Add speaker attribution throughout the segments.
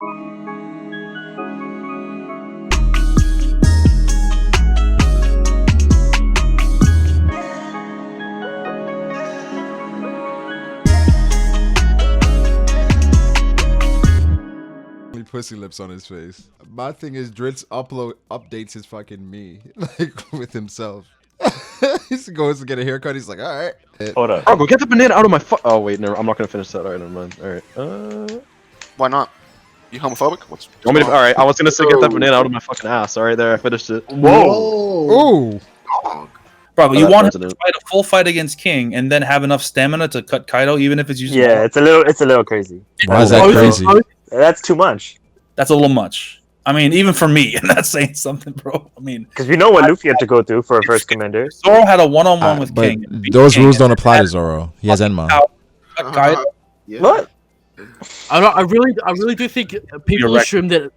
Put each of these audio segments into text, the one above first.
Speaker 1: Pussy lips on his face. My thing is Dritz updates his fucking me like with himself. He goes to get a haircut. He's like, all right.
Speaker 2: Hold up. Brago, get the banana out of my Oh wait, never. I'm not gonna finish that. All right, never mind. All right.
Speaker 3: Why not? You homophobic? What's
Speaker 2: all right, I was gonna say get that banana out of my fucking ass. All right, there, I finished it.
Speaker 1: Whoa.
Speaker 3: dog?
Speaker 4: Bro, you want him to fight a full fight against King and then have enough stamina to cut Kaido, even if it's using.
Speaker 5: Yeah, it's a little crazy.
Speaker 1: Why is that crazy?
Speaker 5: That's too much.
Speaker 4: That's a little much. I mean, even for me, and that's saying something, bro. I mean,
Speaker 5: because we know what Luffy had to go through for a first commander.
Speaker 4: Zoro had a one-on-one with King.
Speaker 1: Those rules don't apply to Zoro. He has Enma.
Speaker 4: Kaido.
Speaker 3: Yeah.
Speaker 5: What?
Speaker 6: I really do think people assume that.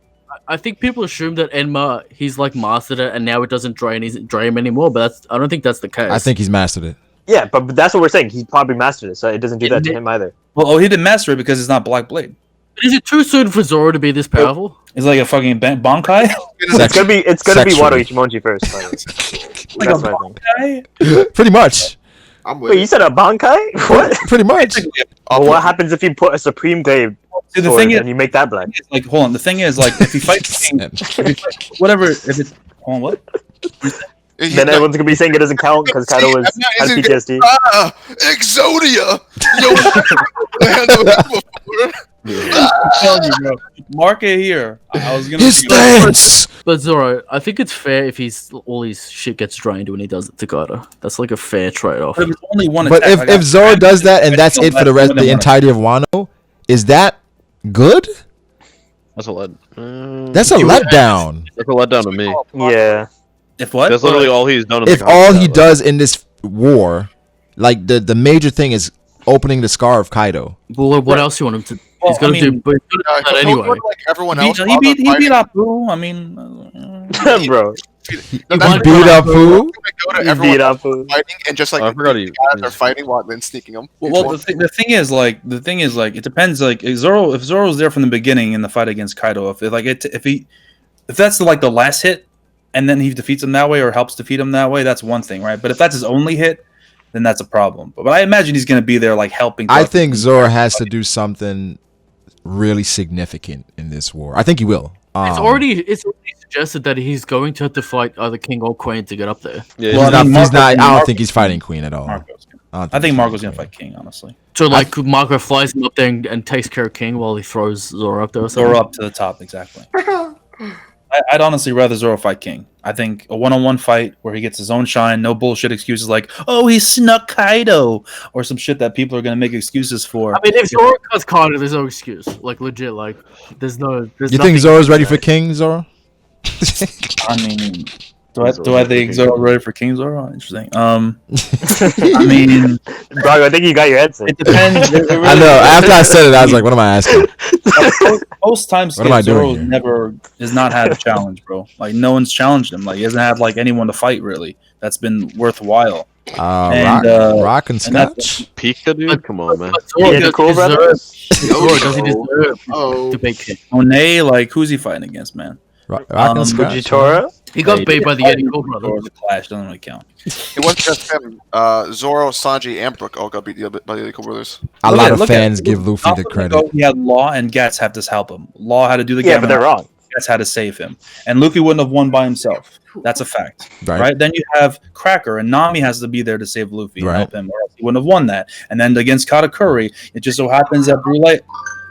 Speaker 6: I think people assume that Enma he's like mastered it, and now it doesn't drain him anymore. But I don't think that's the case.
Speaker 1: I think he's mastered it.
Speaker 5: Yeah, but that's what we're saying. He probably mastered it, so it doesn't do that to him either.
Speaker 4: Well, he didn't master it because it's not Black Blade.
Speaker 6: Is it too soon for Zoro to be this powerful?
Speaker 4: It's like a fucking Bankai.
Speaker 5: It's gonna be Wado Ichimonji first.
Speaker 4: Like a Bankai.
Speaker 1: Pretty much.
Speaker 5: Wait, you said a Bankai? What?
Speaker 1: Pretty much.
Speaker 5: Well, what happens if you put a Supreme Glaive
Speaker 4: the thing is,
Speaker 5: and you make that black?
Speaker 4: Like, hold on. The thing is, like, if you fight King, whatever. If it's hold on, what?
Speaker 5: Then everyone's gonna be saying it doesn't count because Kaido has PTSD.
Speaker 3: Exodia!
Speaker 4: Mark it here. I was gonna.
Speaker 1: His stance.
Speaker 6: But Zoro, I think it's fair if all his shit gets drained when he does it to Kaido. That's like a fair trade-off.
Speaker 4: But only one.
Speaker 1: But if Zoro does that and that's it for the entirety of Wano, is that good?
Speaker 2: That's a let.
Speaker 1: That's a letdown.
Speaker 2: That's a letdown to me.
Speaker 5: Yeah.
Speaker 4: If what?
Speaker 2: That's literally all he's done.
Speaker 1: If all he does in this war, like the major thing is opening the scar of Kaido.
Speaker 6: Well, what else do you want him to? He's gonna do that anyway.
Speaker 3: Like everyone else.
Speaker 4: He beat Apu. I mean,
Speaker 5: bro.
Speaker 1: He beat up who?
Speaker 3: Beat up fighting and just like
Speaker 2: I forgot he
Speaker 3: guys are fighting while then sneaking them.
Speaker 4: Well, the thing is like it depends. Like if Zoro's there from the beginning in the fight against Kaido, if that's like the last hit, and then he defeats him that way or helps defeat him that way, that's one thing, right? But if that's his only hit, then that's a problem. But I imagine he's going to be there like helping.
Speaker 1: I think Zoro has to do something really significant in this war. I think he will.
Speaker 6: It's already suggested that he's going to have to fight either King or Queen to get up there.
Speaker 2: Yeah,
Speaker 1: well, he's not. I don't think he's fighting Queen at all.
Speaker 4: I think Marco's going to fight King, honestly.
Speaker 6: So like Marco flies him up there and takes care of King while he throws Zoro up there. Or something?
Speaker 4: Zoro up to the top, exactly. I'd honestly rather Zoro fight King. I think a one-on-one fight where he gets his own shine, no bullshit excuses like, oh, he snuck Kaido, or some shit that people are going to make excuses for.
Speaker 6: I mean, if Zoro cuts Kaido, there's no excuse. Like, legit, like, there's no...
Speaker 1: You think Zoro's ready for King, Zoro?
Speaker 4: I mean... Do I think Zoro ready for King Zoro? Interesting. I mean,
Speaker 5: Brago, I think you got your head set.
Speaker 4: It depends.
Speaker 1: I know. After I said it, I was like, "What am I asking?"
Speaker 4: Most times, Zoro has not had a challenge, bro. Like no one's challenged him. Like he hasn't had like anyone to fight really. That's been worthwhile.
Speaker 1: Rock and Scotch.
Speaker 2: Pika, dude. Come on, man.
Speaker 6: Does he deserve to beat King?
Speaker 4: Monet, like who's he fighting against, man?
Speaker 1: Rock and Scotch.
Speaker 5: Fujitora?
Speaker 6: He got beat by the Eddie Cole brothers.
Speaker 4: The Clash doesn't really count.
Speaker 3: It wasn't just him. Zoro, Sanji, and Brook all got beat by the Eddie Cole brothers.
Speaker 1: A lot of fans give Luffy the credit.
Speaker 4: He had Law and Gats have to help him. Law had to do the game.
Speaker 5: Yeah, but they're wrong.
Speaker 4: Gats had to save him. And Luffy wouldn't have won by himself. That's a fact. Right? Then you have Cracker, and Nami has to be there to save Luffy and help him, or else he wouldn't have won that. And then against Katakuri, it just so happens that Brulé...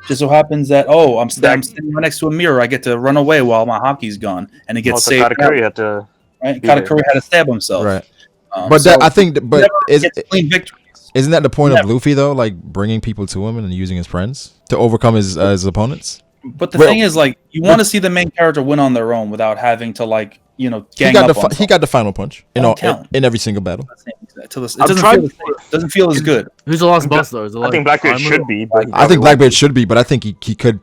Speaker 4: Just so happens that I'm sitting right next to a mirror. I get to run away while my hockey's gone, and it gets saved.
Speaker 5: Katakuri had to.
Speaker 4: Right, Katakuri had to stab himself.
Speaker 1: Right, but I think, clean victories. Isn't that the point of Luffy though? Like bringing people to him and using his friends to overcome his opponents.
Speaker 4: But the thing is, like, you want to see the main character win on their own without having to like gang up on
Speaker 1: he got the final punch in every single battle.
Speaker 4: It doesn't feel as good.
Speaker 6: Who's the last boss though?
Speaker 5: I think Blackbeard should be.
Speaker 1: I think Blackbeard should be, but I think he could,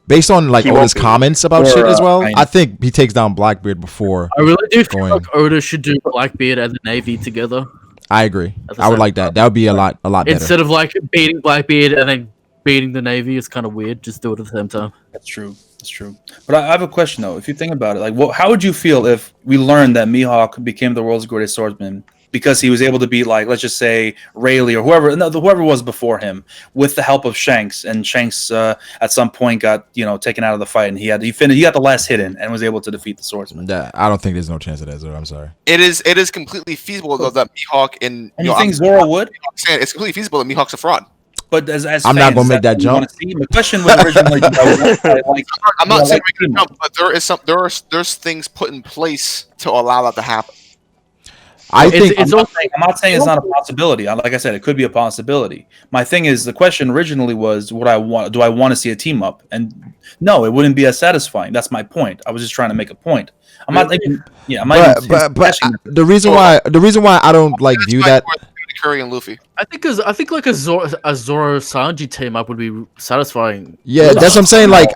Speaker 1: based on like all his comments about shit as well. I think he takes down Blackbeard before.
Speaker 6: I really do feel like Oda should do Blackbeard and the Navy together.
Speaker 1: I agree. I would like that. That would be a lot better.
Speaker 6: Instead of like beating Blackbeard and then beating the Navy, it's kind of weird. Just do it at the same time.
Speaker 4: That's true. That's true. But I have a question though. If you think about it, like, how would you feel if we learned that Mihawk became the world's greatest swordsman because he was able to beat, like, let's just say Rayleigh or whoever was before him, with the help of Shanks, and Shanks at some point got taken out of the fight, and he got the last hit in and was able to defeat the swordsman.
Speaker 1: Yeah, I don't think there's no chance of that, Zoro. I'm sorry.
Speaker 3: It is completely feasible though that Mihawk and
Speaker 4: you think Zoro would?
Speaker 3: I'm saying it's completely feasible that Mihawk's a fraud.
Speaker 4: But as
Speaker 1: I'm
Speaker 4: fans,
Speaker 1: not gonna make that jump.
Speaker 4: The question was originally,
Speaker 3: I'm not saying make a jump, but there's things put in place to allow that to happen.
Speaker 1: I think
Speaker 4: I'm not saying it's not a possibility. Like I said, it could be a possibility. My thing is, the question originally was, do I want to see a team up? And no, it wouldn't be as satisfying. That's my point. I was just trying to make a point. I'm not thinking. Yeah, but
Speaker 1: the reason why I don't like view that.
Speaker 3: Curry and Luffy.
Speaker 6: I think like a Zoro Sanji team up would be satisfying.
Speaker 1: Yeah, that's what I'm saying. Like,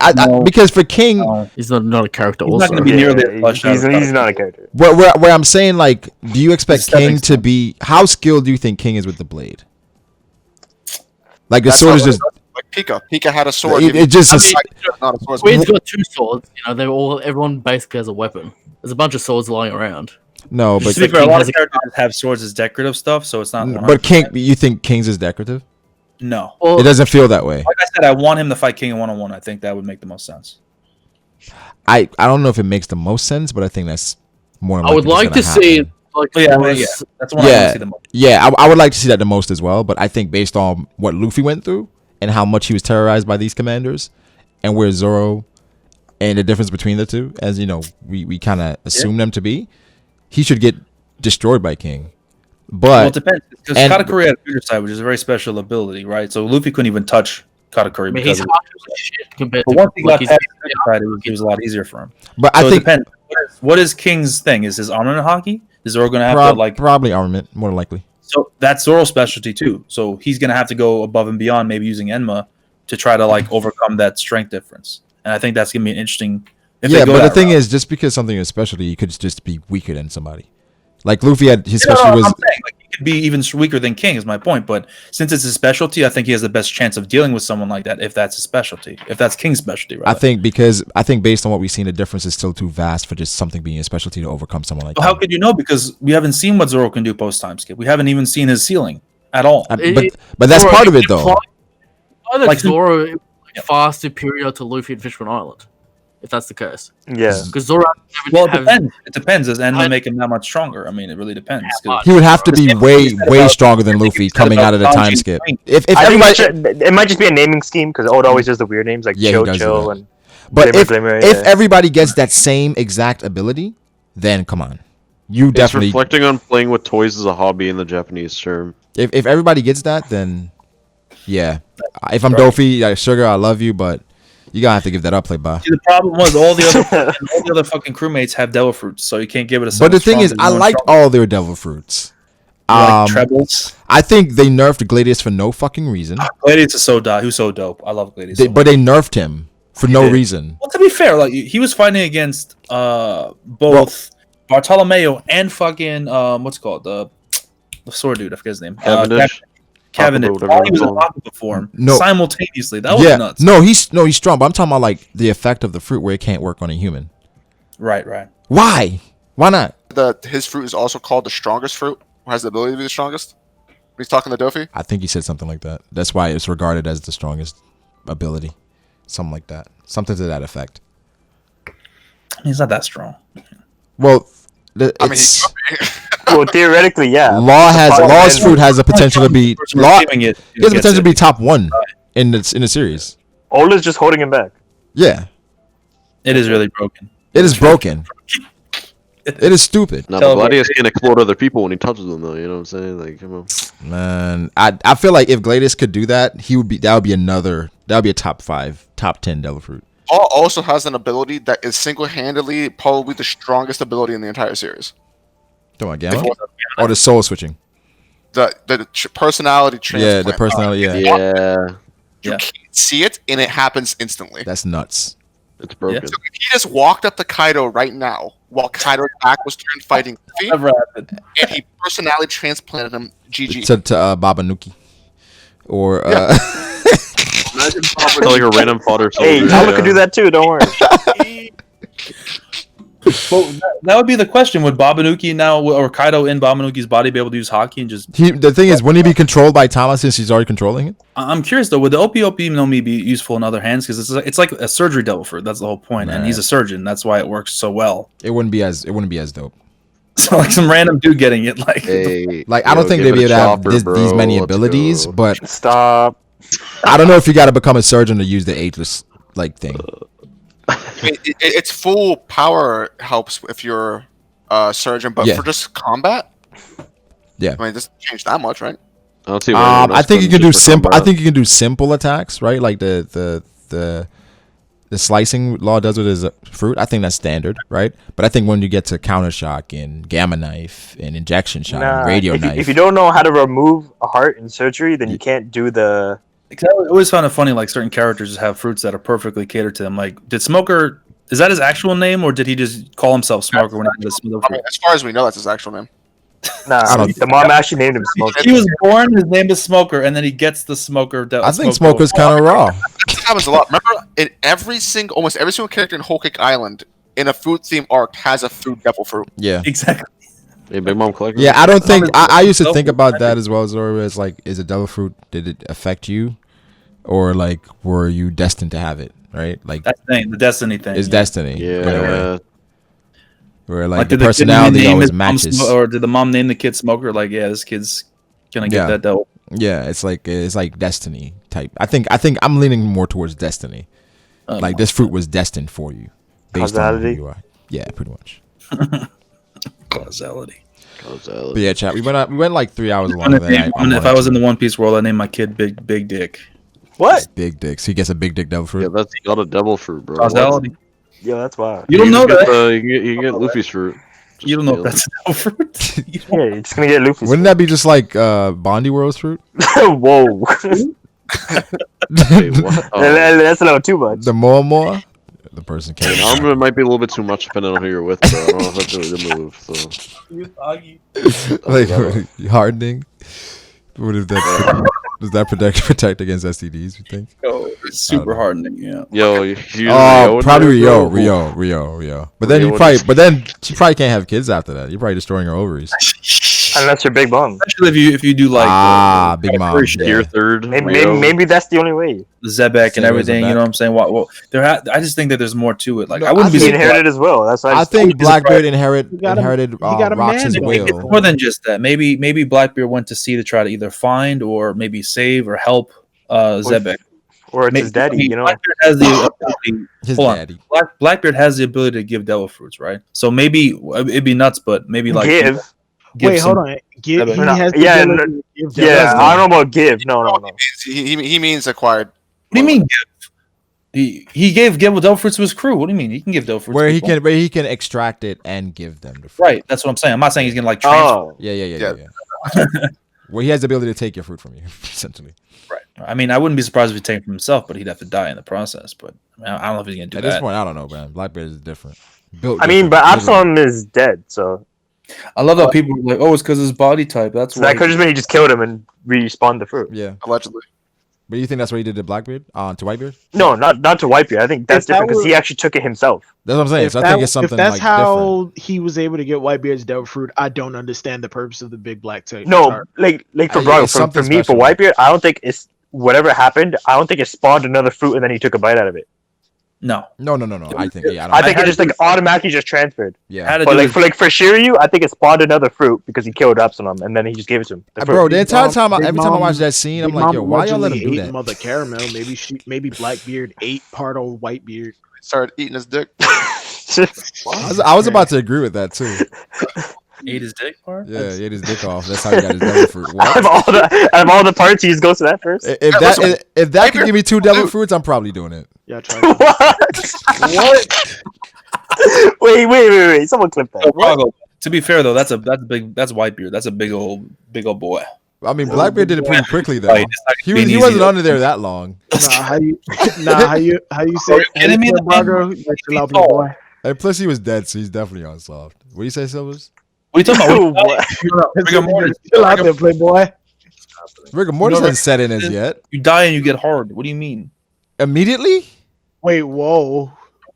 Speaker 1: because for King,
Speaker 6: he's not a character.
Speaker 4: He's
Speaker 6: also,
Speaker 4: not going to be nearly as
Speaker 5: he's not a character.
Speaker 1: Where I'm saying, like, do you expect King to be? How skilled do you think King is with the blade? Like the sword is just
Speaker 3: like Pika. Pika had a sword.
Speaker 1: It just
Speaker 3: not a sword.
Speaker 6: Queen's got 2 swords. Everyone basically has a weapon. There's a bunch of swords lying around.
Speaker 1: no, but
Speaker 4: to be fair, a lot of characters have swords as decorative stuff, so it's not.
Speaker 1: But King, you think King's is decorative?
Speaker 4: No,
Speaker 1: it doesn't feel that way.
Speaker 4: Like I said, I want him to fight King in 1-on-1. I think that would make the most sense.
Speaker 1: I don't know if it makes the most sense, but I think that's more. Than
Speaker 6: I would like to see like
Speaker 4: that's what I want to see the most.
Speaker 1: Yeah, I would like to see that the most as well. But I think based on what Luffy went through and how much he was terrorized by these commanders, and where Zoro and the difference between the two, as you know, we kind of assume them to be, he should get destroyed by King. But
Speaker 4: it depends, because Katakuri had a Future Sight, which is a very special ability, right? So Luffy couldn't even touch Katakuri.
Speaker 6: He's hard as shit compared
Speaker 4: but
Speaker 6: to
Speaker 4: once he got
Speaker 6: like,
Speaker 4: past the Future Sight, it was a lot easier for him.
Speaker 1: But
Speaker 4: so
Speaker 1: I think
Speaker 4: it depends. What is King's thing? Is his armament hockey? Is Zoro going to have to
Speaker 1: probably armament, more than likely.
Speaker 4: So that's Zoro's specialty too. So he's going to have to go above and beyond, maybe using Enma to try to overcome that strength difference. And I think that's going to be an interesting.
Speaker 1: Yeah, but the thing is, just because something is specialty, you could just be weaker than somebody. Like Luffy had his specialty was.
Speaker 4: I'm saying, he could be even weaker than King. Is my point. But since it's his specialty, I think he has the best chance of dealing with someone like that if that's his specialty. If that's King's specialty, right?
Speaker 1: I think based on what we've seen, the difference is still too vast for just something being a specialty to overcome someone like that.
Speaker 4: How could you know? Because we haven't seen what Zoro can do post time skip. We haven't even seen his ceiling at all.
Speaker 1: But that's part of it, though.
Speaker 6: Like Zoro far superior to Luffy and Fishman Island, if that's the case.
Speaker 5: Yeah.
Speaker 6: Because Zoro.
Speaker 4: Well, it depends. It depends. Does Enma make him that much stronger? I mean, it really depends.
Speaker 1: He would have to be way stronger than Luffy coming out of the time skip. If everybody,
Speaker 5: it might just be a naming scheme because Oda always does the weird names like Chill and.
Speaker 1: But if everybody gets that same exact ability, then come on, you definitely
Speaker 7: reflecting on playing with toys as a hobby in the Japanese term.
Speaker 1: If everybody gets that, then yeah. If I'm Dofi, Sugar, I love you, but you gotta have to give that up, Playboy.
Speaker 4: The problem was all the other fucking crewmates have devil fruits, so you can't give it a.
Speaker 1: But the thing is, I liked all their devil fruits.
Speaker 4: Like trebles.
Speaker 1: I think they nerfed Gladius for no fucking reason.
Speaker 4: Gladius is so dope. Who's so dope? I love Gladius.
Speaker 1: But they nerfed him for no reason.
Speaker 4: Well, to be fair, like he was fighting against both Bartolomeo and fucking what's it called the sword dude. I forget his name. Cavendish. While he was in Aqua form, simultaneously. That was nuts.
Speaker 1: No, he's strong. But I'm talking about like the effect of the fruit where it can't work on a human.
Speaker 4: Right.
Speaker 1: Why? Why not?
Speaker 3: His fruit is also called the strongest fruit, or has the ability to be the strongest. When he's talking to Dofi.
Speaker 1: I think he said something like that. That's why it's regarded as the strongest ability. Something like that. Something to that effect.
Speaker 4: He's not that strong.
Speaker 1: Well,
Speaker 5: well, theoretically, yeah.
Speaker 1: Law's fruit has the potential to be top 1 in the series.
Speaker 5: Ola's just holding him back.
Speaker 1: Yeah,
Speaker 4: it is really broken.
Speaker 1: It is broken. It is stupid.
Speaker 7: Now, the Gladius can explode other people when he touches them, though. You know what I'm saying? Like, come on.
Speaker 1: Man, I feel like if Gladius could do that, that would be a top 5, top 10 devil fruit.
Speaker 3: Law also has an ability that is single-handedly probably the strongest ability in the entire series.
Speaker 1: Come on, Gamma? Or the soul switching?
Speaker 3: The personality transplant.
Speaker 1: Yeah, the personality,
Speaker 7: Yeah.
Speaker 3: You can't see it, and it happens instantly.
Speaker 1: That's nuts.
Speaker 7: It's broken.
Speaker 3: So if he just walked up to Kaido right now, while Kaido's back was turned fighting Luffy,
Speaker 4: Never happened.
Speaker 3: and he personality transplanted him, GG.
Speaker 1: To Babanuki. Or,
Speaker 3: Imagine
Speaker 7: Like a random fodder soldier.
Speaker 5: Hey, Tama could do that too. Don't worry.
Speaker 4: Well, that would be the question: would Babanuki now, or Kaido in Babanuki's body, be able to use haki and just?
Speaker 1: The thing is, wouldn't he be controlled by Tama since he's already controlling it?
Speaker 4: I'm curious though. Would the OPOP Nomi be useful in other hands? Because it's like a surgery devil fruit. That's the whole point, and he's a surgeon. That's why it works so well.
Speaker 1: It wouldn't be as dope.
Speaker 4: So like some random dude getting it, like
Speaker 1: I don't think they'd be able to have these many abilities, but
Speaker 5: Stop.
Speaker 1: I don't know if you got to become a surgeon to use the ageless like thing.
Speaker 3: Its full power helps if you're a surgeon, but for just combat,
Speaker 1: yeah,
Speaker 3: I mean, it doesn't change that much, right?
Speaker 7: I don't see
Speaker 1: I think you can do simple. I think you can do simple attacks, right? Like the slicing law does with his fruit. I think that's standard, right? But I think when you get to counter shock and gamma knife and injection shot and radio knife,
Speaker 5: if you don't know how to remove a heart in surgery, then you can't do the.
Speaker 4: I always found it funny, like certain characters have fruits that are perfectly catered to them. Like, did Smoker? Is that his actual name, or did he just call himself Smoker when he did Smoker?
Speaker 3: I mean, as far as we know, that's his actual name.
Speaker 5: Nah, the mom actually named him Smoker.
Speaker 4: He was born, his name is Smoker, and then he gets the Smoker.
Speaker 1: I think Smoker's kind of raw.
Speaker 3: This happens a lot. Remember, in almost every single character in Whole Cake Island, in a food theme arc, has a food devil fruit.
Speaker 1: Yeah,
Speaker 4: exactly.
Speaker 7: Hey, Big Mom collector.
Speaker 1: Yeah, I don't think I used to think about that as well, Zoro. It's like, is a devil fruit? Did it affect you, or like were you destined to have it? Right, like
Speaker 4: that thing, the destiny thing.
Speaker 1: It's destiny.
Speaker 7: Yeah.
Speaker 1: Where like the personality always matches.
Speaker 4: Or did the mom name the kid Smoker? Like, yeah, this kid's gonna get that devil.
Speaker 1: Yeah, it's like destiny type. I think I'm leaning more towards destiny. Like this fruit was destined for you, based on who you are. Yeah, pretty much.
Speaker 4: Causality.
Speaker 1: But yeah, chat. We went like 3 hours long.
Speaker 4: If I was in the One Piece world, I'd name my kid Big Dick.
Speaker 5: What?
Speaker 1: Big Dick. So he gets a big dick devil fruit.
Speaker 7: Yeah, that's not a devil fruit, bro.
Speaker 4: Causality.
Speaker 5: Yo, that's wild.
Speaker 4: You don't know that.
Speaker 7: You can get Luffy's fruit.
Speaker 4: You don't know if that's a devil fruit.
Speaker 5: Yeah, you're just gonna get Luffy's.
Speaker 1: Wouldn't that be just like Bondi World's fruit?
Speaker 5: Whoa.
Speaker 7: Wait, what?
Speaker 5: That's a little too much.
Speaker 1: The more, the person can.
Speaker 7: Armament might be a little bit too much depending on who you're with, bro. I don't know if that's really the move. So.
Speaker 1: Like hardening. What if that does that protect against STDs? You think?
Speaker 4: Oh, it's super hardening. Yeah.
Speaker 7: Yo,
Speaker 1: probably Rio. But then she probably can't have kids after that. You're probably destroying her ovaries.
Speaker 5: Unless you're Big Mom.
Speaker 4: Especially if you do like
Speaker 1: Big Mom.
Speaker 7: Tier third.
Speaker 5: Maybe that's the only way.
Speaker 4: Zebek and everything. You know what I'm saying? Well, I just think that there's more to it. Like I wouldn't
Speaker 5: be
Speaker 4: be
Speaker 5: inherited as well. That's why
Speaker 1: I think Blackbeard inherited rocks and whale.
Speaker 4: It's more than just that. Maybe Blackbeard went to sea to try to either find or maybe save or help Zebek.
Speaker 5: Or it's his daddy, you know.
Speaker 4: Blackbeard has the ability. Blackbeard has the ability to give devil fruits, right? So maybe it'd be nuts, but maybe like
Speaker 5: give.
Speaker 8: Wait, hold on. Give. He has
Speaker 5: I don't know about give. No.
Speaker 3: He means acquired.
Speaker 4: What do you mean give? He gave devil fruits to his crew. What do you mean? He can give devil fruits.
Speaker 1: Where he can extract it and give them the fruit.
Speaker 4: Right. That's what I'm saying. I'm not saying he's gonna like transfer.
Speaker 1: Yeah. Where he has the ability to take your fruit from you, essentially.
Speaker 4: Right. I mean, I wouldn't be surprised if he took it from himself, but he'd have to die in the process. But I don't know if he's gonna do that.
Speaker 1: At this point, I don't know, man. Blackbeard is different.
Speaker 5: But Absalom is dead, so.
Speaker 4: I love that people are like, oh, it's because his body type. That's why.
Speaker 5: That could just mean he just killed him and respawned the fruit.
Speaker 1: Yeah,
Speaker 3: allegedly.
Speaker 1: But you think that's what he did to Blackbeard? To Whitebeard?
Speaker 5: No, not to Whitebeard. I think that's different because he actually took it himself.
Speaker 1: That's what I'm saying. So I think it's something.
Speaker 8: If that's
Speaker 1: like
Speaker 8: how
Speaker 1: different.
Speaker 8: he was able to get Whitebeard's devil fruit, I don't understand the purpose of the big black tape.
Speaker 5: No, like for Brago, for me, for Whitebeard, I don't think it's whatever happened. I don't think it spawned another fruit and then he took a bite out of it.
Speaker 4: No.
Speaker 1: I think
Speaker 5: I think it just like automatically just transferred.
Speaker 1: Yeah.
Speaker 5: But for Shiryu, I think it spawned another fruit because he killed Absalom and then he just gave it to him.
Speaker 1: Bro, the entire time, every time I watch that scene, I'm like, yo, why y'all let him do that?
Speaker 8: Mother Caramel, maybe Blackbeard ate part of Whitebeard.
Speaker 3: Started eating his dick.
Speaker 1: I was about to agree with that too.
Speaker 4: Ate his dick part?
Speaker 1: Yeah, he ate his dick off. That's how he got his devil fruit.
Speaker 5: Out of all the parts, he just goes to that first.
Speaker 1: If that can give me 2 devil fruits, I'm probably doing it.
Speaker 8: Yeah, try
Speaker 5: What? Wait! Someone clip that.
Speaker 4: Brago, to be fair though, that's Whitebeard. That's a big old boy.
Speaker 1: I mean, Blackbeard did it pretty quickly though. He wasn't under there that long.
Speaker 8: How you say? Boy.
Speaker 1: And plus, he was dead, so he's definitely on soft. What do you say, Silvers?
Speaker 4: What are you talking about?
Speaker 8: Chill out there, Playboy.
Speaker 1: Rigor mortis hasn't set in as yet.
Speaker 4: You die and you get hard. What do you mean?
Speaker 1: Immediately?
Speaker 8: Wait, whoa.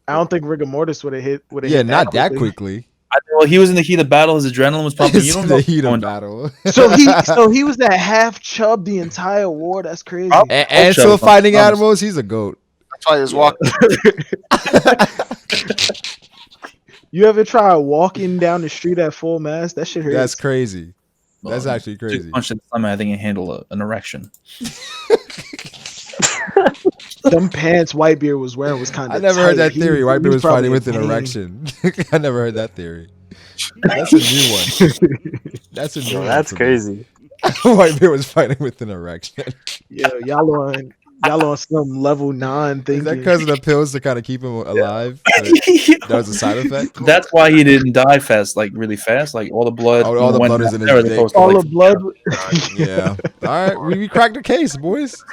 Speaker 8: I don't think rigor mortis would have hit.
Speaker 1: Yeah, not that quickly.
Speaker 4: Well, he was in the heat of battle. His adrenaline was pumping. You
Speaker 1: It's
Speaker 4: don't
Speaker 1: the
Speaker 4: know
Speaker 1: heat
Speaker 4: what's
Speaker 1: of
Speaker 4: going on.
Speaker 1: battle.
Speaker 8: So he was at half chub the entire war. That's crazy.
Speaker 1: And still fighting animals. He's a goat.
Speaker 3: That's why he was walking.
Speaker 8: You ever try walking down the street at full mass? That shit hurts.
Speaker 1: That's crazy. That's actually crazy.
Speaker 4: Punch in the stomach, I think he can handle an erection.
Speaker 8: Them pants Whitebeard was wearing was kind of.
Speaker 1: I never heard that theory. Whitebeard was fighting with an erection. I never heard that theory. That's a new one. That's a new one.
Speaker 5: That's crazy.
Speaker 1: Whitebeard was fighting with an erection.
Speaker 8: Yeah, y'all on some level 9 thing.
Speaker 1: Is that because of the pills to kind of keep him alive? That was a side effect.
Speaker 4: That's why he didn't die fast, like really fast. Like all the blood,
Speaker 1: all the blood is in his dick.
Speaker 8: All the blood.
Speaker 1: Yeah. All right, we cracked the case, boys.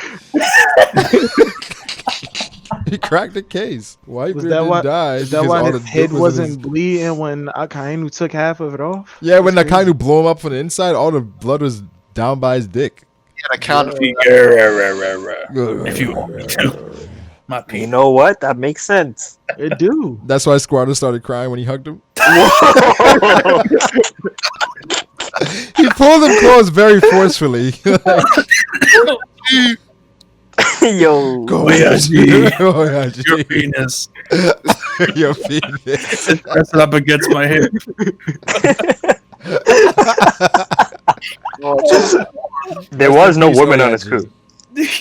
Speaker 1: He cracked the case. Whitebeard didn't die.
Speaker 8: Is that why his head wasn't bleeding when Akainu took half of it off?
Speaker 1: Yeah, when Akainu blew him up from the inside, all the blood was down by his dick.
Speaker 3: He had a count.
Speaker 4: If you want me to. My
Speaker 5: You know what? That makes sense.
Speaker 8: It do.
Speaker 1: That's why Squatter started crying when he hugged him. He pulled him close very forcefully.
Speaker 5: Yo.
Speaker 4: Your penis.
Speaker 1: Your penis.
Speaker 4: Press it up against my hip.
Speaker 5: There was no woman on his crew.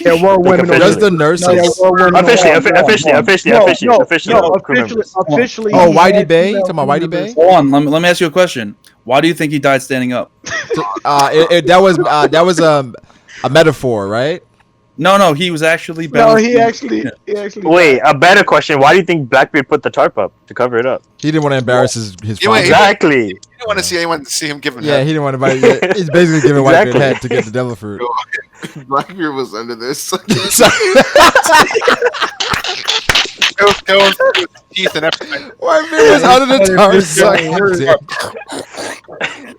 Speaker 8: There were women.
Speaker 1: Just the nurses.
Speaker 8: Officially.
Speaker 1: Oh, Whitey Bay. Talking about Whitey Bay.
Speaker 4: Hold on. Let me ask you a question. Why do you think he died standing up?
Speaker 1: That was a metaphor, right?
Speaker 4: No, he was actually.
Speaker 8: No, he actually.
Speaker 5: Wait, a better question. Why do you think Blackbeard put the tarp up to cover it up?
Speaker 1: He didn't want to embarrass his father.
Speaker 5: Exactly.
Speaker 3: He didn't want to see anyone see him giving.
Speaker 1: Yeah, he didn't want to. He's basically giving Whitebeard head to get the devil fruit.
Speaker 3: Blackbeard was under this. It was going through his teeth and everything.
Speaker 1: Whitebeard was under the tarp sucking dick.